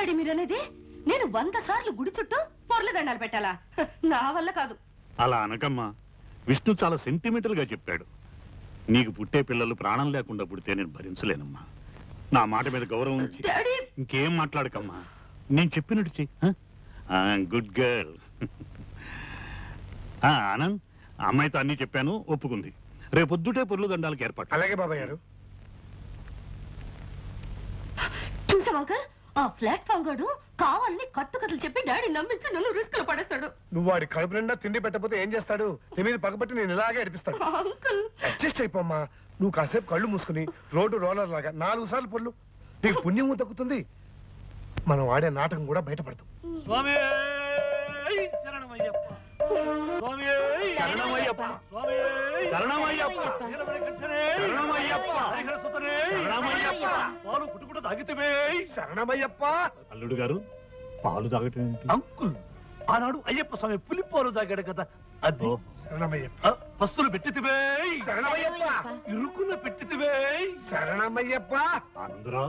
Daddy మీరనేది? నేను 100 సార్లు గుడి చుట్టూ పొర్ల దండాలు పెట్టాలా? నా వల్ల కాదు. అలా అనకమ్మా. విష్ణు చాలా సెంటిమెంటల్ గా చెప్పాడు. నీకు పుట్టే పిల్లలు ప్రాణం లేకుండా పుడితే నేను భరించలేనమ్మా. నా మాట మీద గౌరవం ఉంచి ఇంకేం మాట్లాడకమ్మా. నేను చెప్పినట్టు చెయ్యి. Good girl. ఆనంద్, అమ్మాయితో అన్నీ చెప్పాను, ఒప్పుకుంది. రేపొద్దుటే పొర్లు దండాలకు ఏర్పాటు. అలాగే బాబాయ్ గారు. చూసావా అంకల్, ఆ ప్లాట్ఫామ్ గాడు కావాలని కట్టుకథలు చెప్పి డాడీ నమ్మించి నన్ను రిస్క్ లో పడేస్తాడు. నువ్వు వాడి కడుపు నిండా తిండి పెట్టకపోతే ఏం చేస్తాడు? నీ మీద పగబట్టి నేను ఇలాగే అడిపిస్తాడు. అడ్జస్ట్ అయిపోమ్మా. నువ్వు కాసేపు కళ్ళు మూసుకుని రోడ్డు రోలర్ లాగా 4 సార్లు పొల్లు. నీకు పుణ్యము తగ్గుతుంది. మనం ఆడే నాటకం కూడా బయటపడతాం. అల్లుడు గారు, పాలు తాగటం అంకుల్, ఆనాడు అయ్యప్ప స్వామి పులిపాలు తాగాడు కదా, అది. పస్తులు పెట్టితివే, ఇరుకులు పెట్టితివే, శరణమయ్యప్ప. అందరూ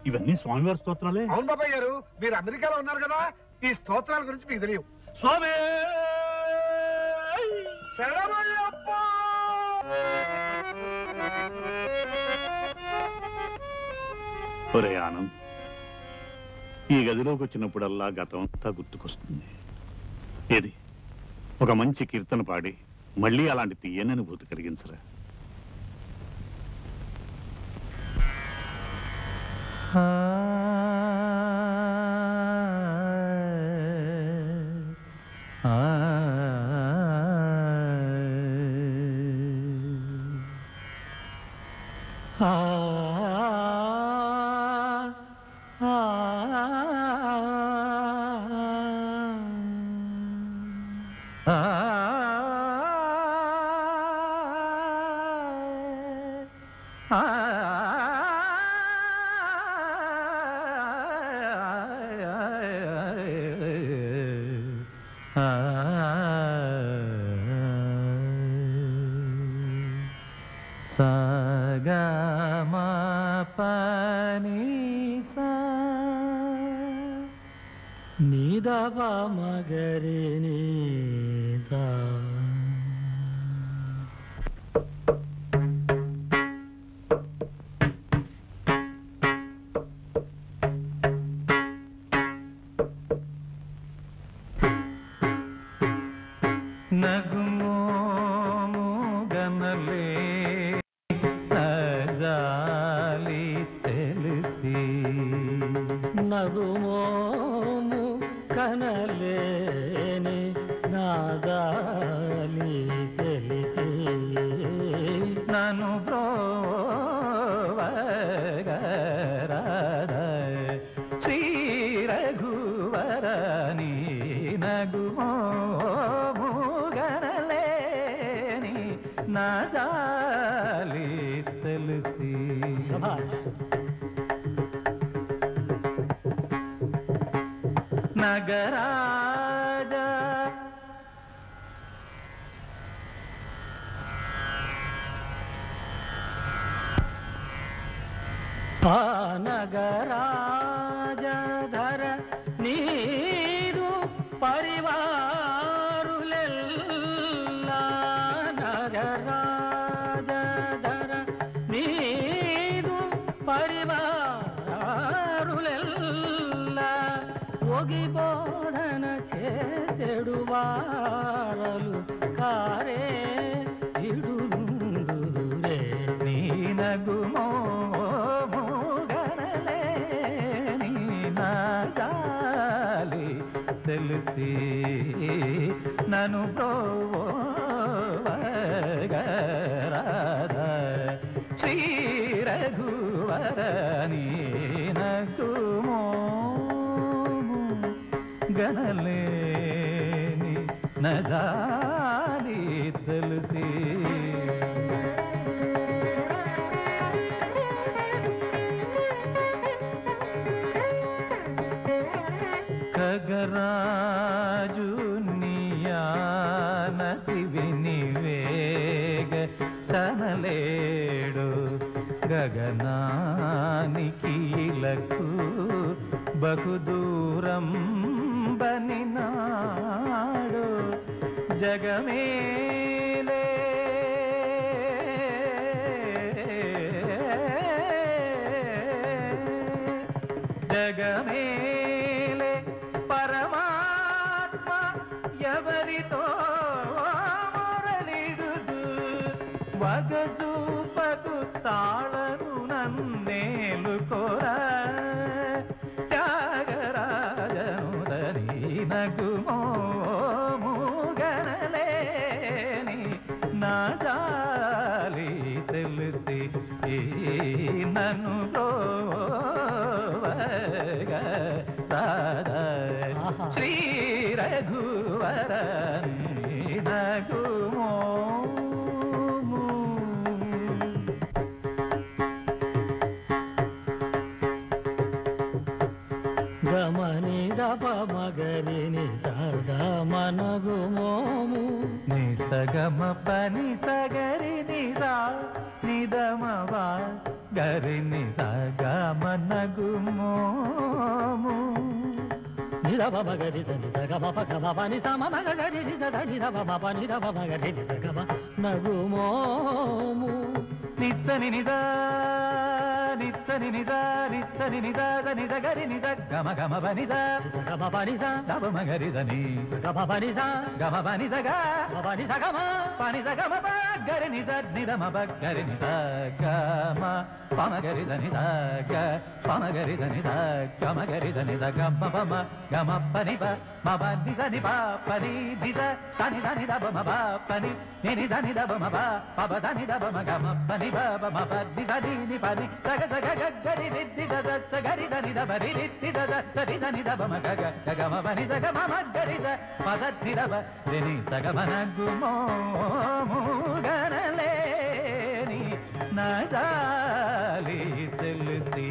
ఇవన్నీ స్వామివారి స్తోత్రాలే. అవును బాబాయ్ గారు, మీరు అమెరికాలో ఉన్నారు కదా, ఈ స్తోత్రాల గురించి మీకు తెలియవు. స్వామి శరణమయ్యప్ప. ఒరే ఆనంద్, ఈ గదిలోకి వచ్చినప్పుడల్లా గతం అంతా గుర్తుకొస్తుంది. ఏది ఒక మంచి కీర్తన పాడి మళ్ళీ అలాంటి తీయని అనుభూతి కలిగించరా? నగరాజధర నీరు పరివారులెల్లా, నగరాజధర నీరు పరివారులెల్లా, ఒగి బోధన చేసెడు వారలు కారే ఇడునుందురే నీ నగుమో తెలిసి నను ప్రోవగరాధ శ్రీ రఘువరని నగుమో గణలేని నజాలి తెలిసి ఖగరాజు నియానతి వినివేగ సనలేడు గగనానికి లకు బహుదూరం బనినాడు జగమేలే జగమేలే పరమాత్మ ఎవరితో మొరలిడుదు వగజూపకు తాళను నన్నేలు కోరా త్యాగరాజనుదని నగుమోముగనలేని నా జాలి తెలిసి నన్ను శ్రీ రఘువర నగుమో గమని దపమగరి నిసగమనగుమోము నిసగమ పని సగరి నిసా నిదమవా గరి నిసగమనగుమోము నిరవమగరి నిసగమపగమపని సమమగరి నిసద నిరవమపని నిరవమగరి నిసగమ నగుమోము నిస్సని నిజా నిత్సని నిజా నిత్సని నిజా నిజ గరి నిజ గమ గమ బనిజా గమ పనిస గమ మగరి జని గమ పనిస గమ బని సగ పనిస గమ పని సగమ ప గరి నిజ నిదమ బ గరి నిజ గమ పమ గరి జని స గ పమ గరి జని స గమ గరి జని స గమ పమ గమ పని ప మ బ ని జ ని ప పని ని జ తని దని ద బ మ బ పని ని ని దని ద బ మ బ ప బ దని ద బ మ గమ పని బ బ మ ప ని జ ని ని పని సగ సగ గ గరి ని ది ద ద స గరి దని ద బ రి ని ది ద ద స రి దని ద బ మ గ గ గ మ బ ని జ గ మ మ గరి జ మ ద ని ద బ రి ని స గ మ న గు మో ము గనలేని నా జాలి తెలిసి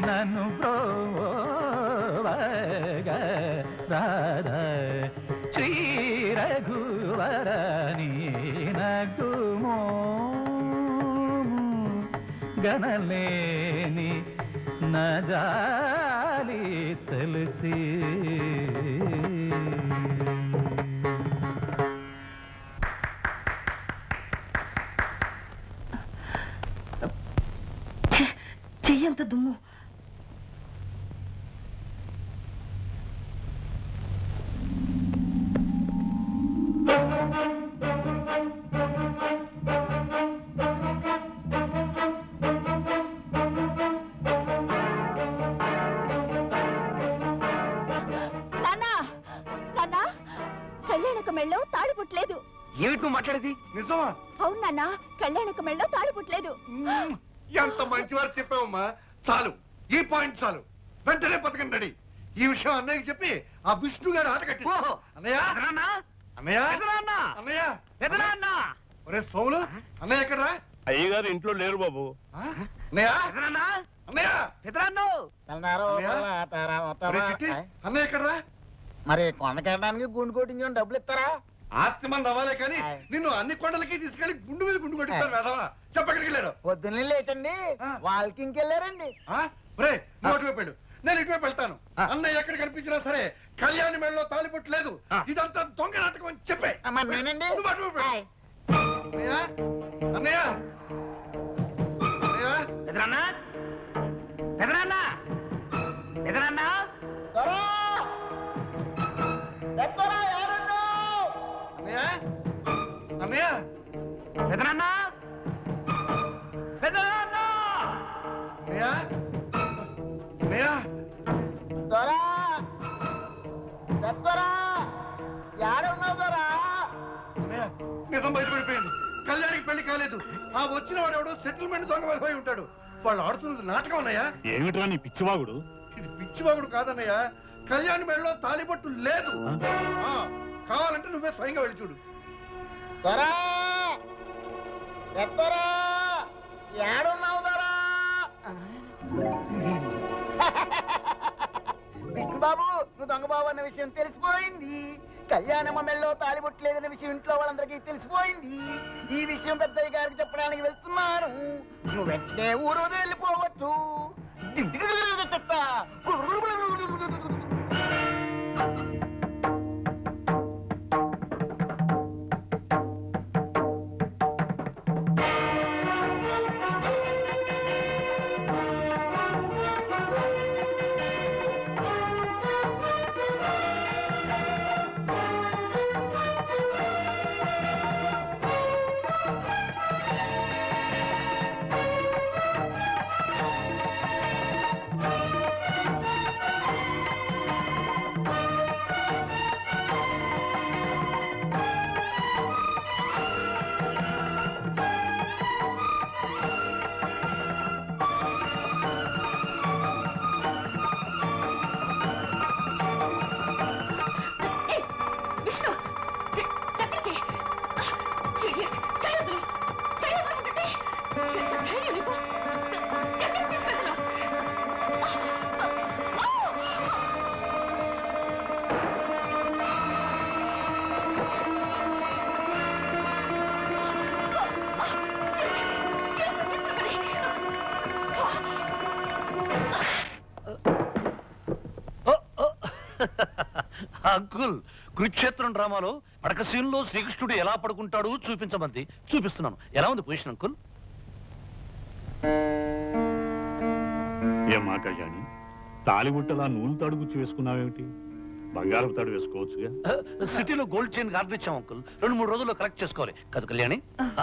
నన్ను ప్రోవగ రాధ శ్రీ రఘువరని నగుమో గనలేని నా జాలి తెలిసి చెయ్యంత దుమ్ము. కళ్యాణక మెళ్ళో తాళి పుట్టలేదు. ఏమిటి నువ్వు మాట్లాడేది? నిజమా? అవును నాన్న, కళ్యాణక మెళ్ళో తాళి పుట్టలేదు. ఎంత మంచివారు చెప్పావమ్మా. చాలు, ఈ పాయింట్ చాలు. వెంటనే పథకం రెడీ. ఈ విషయం అన్నయ్యకి చెప్పి ఆ విష్ణు గారు ఆట కట్టి అన్నయ్య అన్నయ్య అన్నయ్య ఒరే సోములు, అన్నయ్య ఎక్కడరా? అయ్యగారు ఇంట్లో లేరు బాబు. అన్నయ్య అన్నయ్య అన్నయ్య ఎక్కడరా? మరి కొండకెళ్ళడానికి గుండు కొట్టించని డబ్బులు ఇస్తారా? ఆస్తి మంది అవ్వాలే కానీ నిన్ను అన్ని కొండలకి తీసుకెళ్లి గుండు మీద గుండు కొట్టిస్తారు వేదవా. చెప్పక్కడికి వెళ్ళారు. పొద్దున్నే లేచండి, వాళ్ళకి ఇంకెళ్ళారండి. నువ్వు అటువైపు వెళ్ళు, నేను ఇటువైపు వెళ్తాను. అన్నయ్య ఎక్కడ కనిపించినా సరే కళ్యాణి మెడలో తాలిపొట్టు లేదు, ఇదంతా దొంగ నాటకం అని చెప్పే. నేనండి. నువ్వు అటువైపు వెళ్ళు. అన్నయ్య అన్నయ్య అన్నయ్య ఎదురన్నా ఎదురన్నా ఎదురన్నా అన్నయ్య అన్నయ్య ఎదురన్నా ఎదురన్నా అన్నయ్య అన్నయ్య దొరా చెప్తారా ఏడున్నావు దొరా? అన్నయ్య నిజం బయటపడిపోయింది. కళ్యాణికి పెళ్లి కాలేదు. ఆ వచ్చిన వాడు ఎవడో సెటిల్మెంట్ దొంగ వెళ్ళిపోయి ఉంటాడు. వాళ్ళు ఆడుతున్నది నాటకం అన్నయ్య. ఏమిట్రా నీ పిచ్చివాగుడు? ఇది పిచ్చివాగుడు కాదన్నయ్య, కళ్యాణి మెడలో తాలిబొట్టు లేదు. కావాలంటే నువ్వే స్వయంగా వెళ్ళి చూడు. దొరా చెప్తారా ఏడున్నావు దొరా? విష్ణుబాబు, నువ్వు దొంగబాబు అన్న విషయం తెలిసిపోయింది. కళ్యాణమ్మ మెళ్ళో తాలిబొట్టలేదన్న విషయం ఇంట్లో వాళ్ళందరికీ తెలిసిపోయింది. ఈ విషయం పెద్దయ్య గారికి చెప్పడానికి వెళ్తున్నాను. నువ్వు వెంటనే ఊరు వెళ్ళిపోవచ్చు. అంకుల్, కురుక్షేత్రం డ్రామాలో పడక సీన్లో శ్రీకృష్ణుడు ఎలా పడుకుంటాడు చూపించమంది. చూపిస్తున్నాను. ఎలా ఉంది పొజిషన్ అంకుల్? ఏమా కళ్యాణి, తాలిబుట్టలా నూలు తాడు గుచ్చి వేసుకున్నావేమిటి? బంగారం తాడు వేసుకోవచ్చుగా. సిటీలో గోల్డ్ చైన్ ఆర్డర్ ఇచ్చాం అంకుల్. 2-3 రోజుల్లో కలెక్ట్ చేసుకోవాలి కదా కళ్యాణి.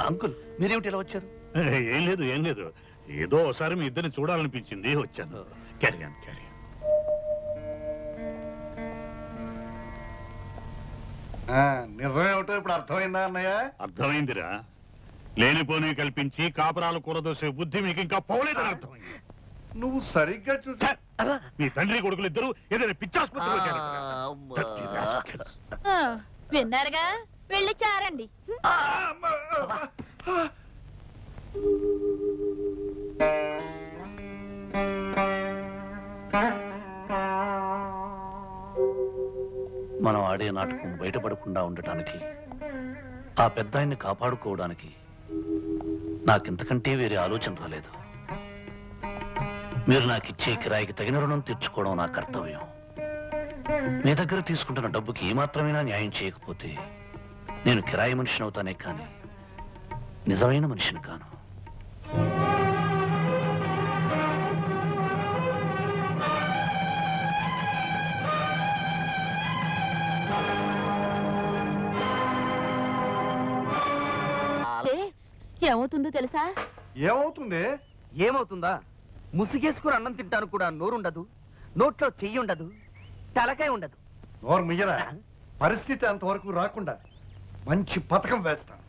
అంకుల్, మీరేమిటి ఇలా వచ్చారు? ఏం లేదు, ఏం లేదు. ఏదో ఒకసారి మీ ఇద్దరిని చూడాలనిపించింది, వచ్చాను. క్యారియన్ క్యారియన్. నిజమేమిటో ఇప్పుడు అర్థమైందా అన్నయ్య? అర్థమైందిరా. లేనిపోని కల్పించి కాపురాలు కూరదోసే బుద్ధి మీకు ఇంకా పోలేదని అర్థమైంది. నువ్వు సరిగ్గా చూసా. మీ తండ్రి కొడుకులు ఇద్దరు ఏదైనా పిచ్చాసుపత్రిలో విన్నారుగా, వెళ్ళి చారండి. మనం ఆడే నాటకం బయటపడకుండా ఉండటానికి, ఆ పెద్దాయన్ని కాపాడుకోవడానికి నాకింతకంటే వేరే ఆలోచన రాలేదు. మీరు నాకు ఇచ్చే కిరాయికి తగిన రుణం తీర్చుకోవడం నా కర్తవ్యం. మీ దగ్గర తీసుకుంటున్న డబ్బుకి ఏమాత్రమైనా న్యాయం చేయకపోతే నేను కిరాయి మనిషిని అవుతానే కానీ నిజమైన మనిషిని కాను. ఏమవుతుందో తెలుసా? ఏమవుతుంది? ఏమవుతుందా? ముసుగేసుకుని అన్నం తింటాను కూడా నోరుండదు, నోట్లో చెయ్యి ఉండదు, తలకాయ ఉండదు. నోరు మియ్యరా. పరిస్థితి అంతవరకు రాకుండా మంచి పథకం వేస్తాను.